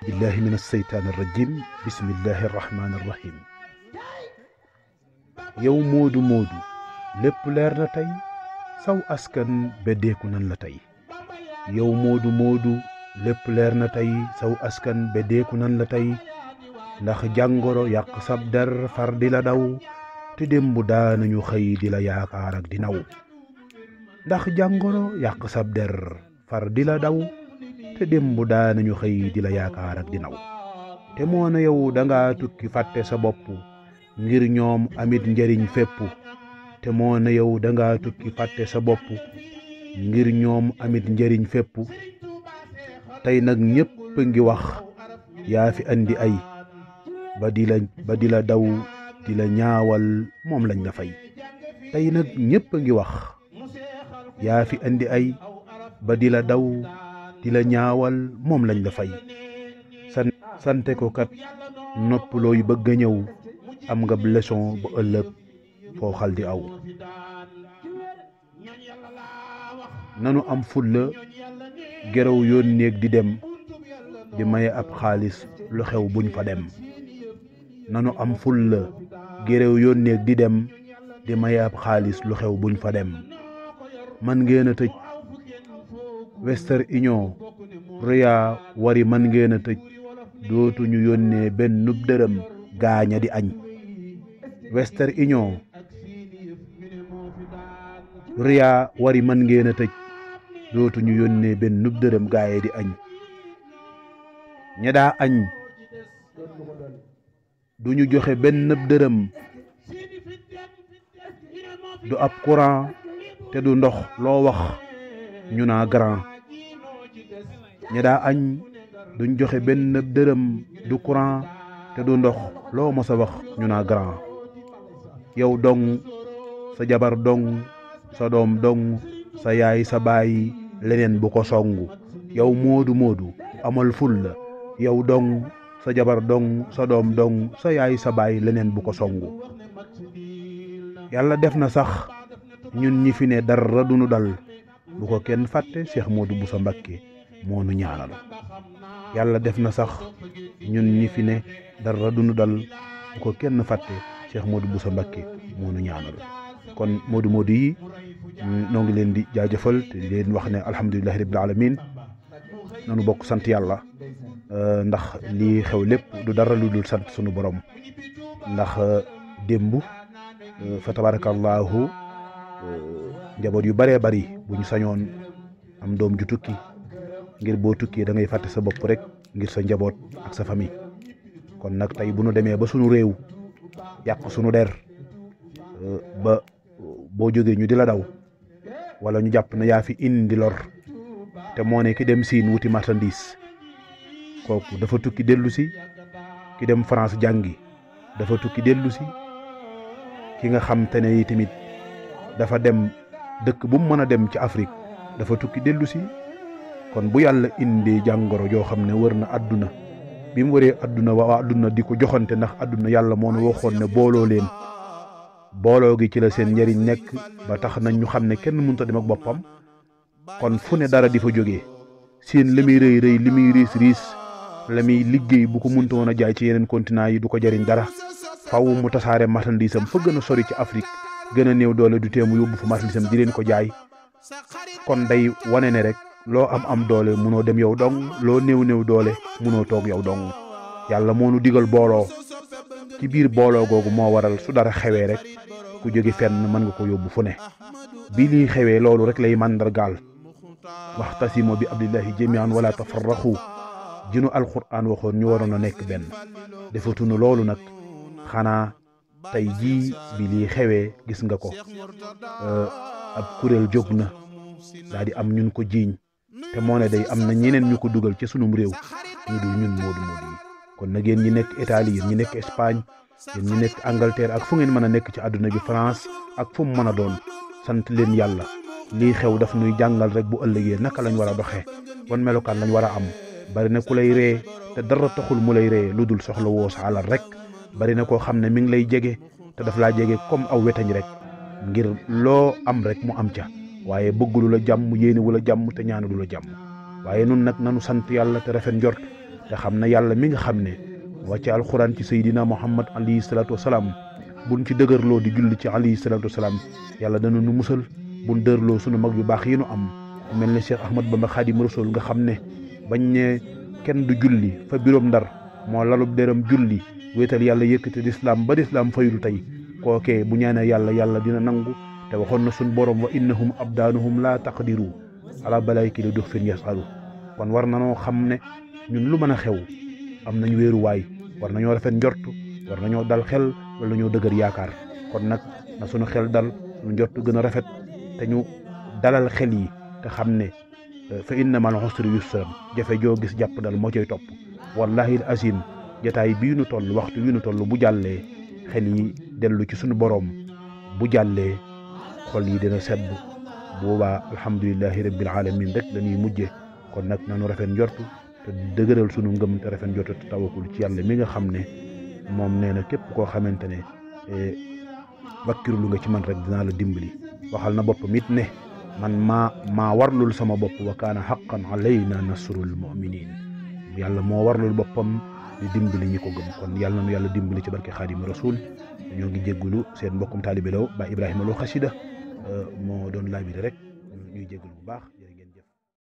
billahi min alseytaan arrajim bismillahi arrahmani arrahim yow moodu moodu lépp leer na tey saw askan beddeeku nan la tey yow moodu moodu lépp leer na tey saw askan beddeeku nan la tey ndax jàngoro yàq sab der far di la daw te démb daanañu xëy di la yaakaar ak di naw ndax jàngoro yàq sab der far di la daw te démb daanañu xëy di la yaakaar ak di naw te moo na yow danga tukki fàtte sa bopp ngir ñoom amit njariñ fépp te moo na yow danga tukki fàtte sa bopp ngir ñoom amit njariñ fépp tey nag ñépp ngi wax yaa fi andi ay ba di la daw di la ñaawal moom lañ la fay tey nag ñépp ngi wax yaa fi andi ay ba di la daw di la ñaawal moom lañ la fay sante ko kat nopp looy bëgg a ñëw am nga leçon bu ëllëg foo xal di aw nanu am fulla geraw yoon néeg di dem di maye ab xaalis lu xew buñ fa dem nanu am fulla geraw yoon néeg di dem di maye ab xaalis lu xew buñ fa dem man ngeen a tëj Western Union Ria wari man ngeen a tëj dootuñu yónnee benn nub dërëm gaaña di añ Western Union Ria wari man ngeen a tëj dootuñu yónnee benn nub dërëm gaaye di añ ña daa añ duñu joxe benn nëb dërëm du ab courant te du ndox loo wax ñu naa grand ña daa añ duñ joxe benn nëb dërëm du courant te du ndox loo mos a wax ñu naa grand yow dong sa jabar dong sa doom dong sa yaay sa baay leneen bu ko songu yow moodu moodu amal ful la yow dong sa jabar dong sa doom dong sa yaay sa baay leneen bu ko songu yàlla def na sax ñun ñi fi ne dara du nu dal bu ko kenn fàtte Cheikh Modou Bousso Mbacké moo nu ñaanal yàlla def na sax ñun ñi fi ne dara du nu dal bu ko kenn fàtte Cheikh Modou Bousso Mbacké moo nu ñaanal kon moodu moodu yi noo ngi leen di jaajëfal te leen wax ne alhamdulillahi rabbil alamin nanu bokk sant yàlla ndax lii xew lépp du dara lu dul sant sunu borom ndax démb fa tabarakallahu njaboot yu baree bari bu ñu sañoon am doom ju tukki ngir boo tukki da ngay fàtte sa bopp rek ngir sa njaboot ak sa famille kon nag tey bu nu demee ba sunu réew yàq sunu der ba boo jógee ñu di la daw wala ñu jàpp na yaa fi indi lor te moo ne ki dem siin wuti marchandise kooku dafa tukki dellu si ki dem France jàngi dafa tukki dellu si ki nga xam te ne tamit dafa dem dëkk bu mu mën a dem ci Afrique dafa tukki dellu si kon bu yàlla indi jàngoro joo xam ne wër na àdduna bi mu wëree àdduna waa àdduna di ko joxante ndax àdduna yàlla moo nu waxoon ne booloo leen booloo gi ci la seen njariñ nekk ba tax nañ ñu xam ne kenn mënut a dem ak boppam kon fu ne dara di fa jógee seen li muy rëy rëy li muy riis riis la muy liggéey bu ko mënta woon a jaay ci yeneen continent yi du ko jariñ dara faw mu tasaare marchandise am fa gën a sori ci Afrique gën a néew doole du teemu yóbbu fa marchandise am di leen ko jaay kon day wane ne rek loo am doole munoo dem yow dong loo néew doole munoo toog yow dong yàlla moo nu digal booloo ci biir booloo googu moo waral su dara xewee rek ku jóge fenn mën nga ko yóbbu fu ne bi lii xewee loolu rek lay màndargaal waxtasimu bi abdillahi jamian wala tafarraxu jinu alquran waxoon ñu waroon a nekk benn defatunu loolu nag xanaa tey jii bi lii xewee gis nga ko ab kuréel jóg na daal di am ñun ko jiiñ te moo ne day am na ñeneen ñu ko dugal ci sunum réew ñu dul ñun moodu moodu yi kon nag yéen ñi nekk Italie yéen ñi nekk Espagne yéen ñi nekk Angleterre ak fu ngeen mën a nekk ci àdduna bi France ak fu mu mën a doon sant leen yàlla lii xew daf nuy jàngal rek bu ëllëgee naka lañ war a doxee wan melokaan lañ war a am bari na ku lay ree te dara taxul mu lay ree lu dul soxla woo sa alal rek bari na koo xam ne mi ngi lay jege te daf laa jege comme aw wetañ rek ngir loo am rek mu am ca waaye bëggulu la jàmm yéene wu la jàmm te ñaanalu la jàmm waaye nun nag nanu sant yàlla te rafet njort te xam ne yàlla mi nga xam ne wàcce alxuraan ci Seydina Muhammad alayhi salaatu wasalaam buñ ci dëgërloo di julli ci alayhi salaatu wasalaam yàlla dana nu musal buñ dërloo sunu mag yu baax yi nu am mel ne Cheikh Ahmad Bamba Xaadim Rasul nga xam ne bañ ne kenn du julli fa biroom Ndar moo lalub deram julli wéetal yàlla yëkkati lislaam ba lislaam faydu tey kookee bu ñaanee yàlla dina nangu te waxoon na suñ borom wa innahum abdaanuhum laa taqdiru ala balayki li dux fin yasalu kon war nanoo xam ne ñun lu mën a xew am nañ wéeruwaay war nañoo rafet njort war nañoo dal xel wala ñoo dëgër yaakaar kon nag na suñu xel dal suñu njort gën a rafet te ñu dalal xel yi te xam ne fa inna mal usri yusran jafe joo gis jàpp dal moo cay topp wallahi al azim jataay bii nu toll waxtu wi nu toll bu jàllee xel yi dellu ci suñu boroom bu jàllee xol yi dina sedd boobaa alhamdulillahi rabbil alamin rek dañuy mujje kon nag nanu rafet njortu te dëgëral sunu ngëm te rafet njortu te tawakul ci yàlla mi nga xam ne moom nee na képp koo xamante ne wakkirlu nga ci man rek dinaa la dimbali waxal na boppam it ne man maa warlul sama bopp wa kaana haqqan alayna nasrul mu'minin yàlla moo warlul boppam di dimbali ñi ko gëm kon yàlla na yàlla dimbali ci barke Xaadimu Rasul ñoo ngi jéggulu seen mbokkum taalibe Lo ba Ibrahima Lo Xasida moo doon laabire rek ñuy jéggul bu baax.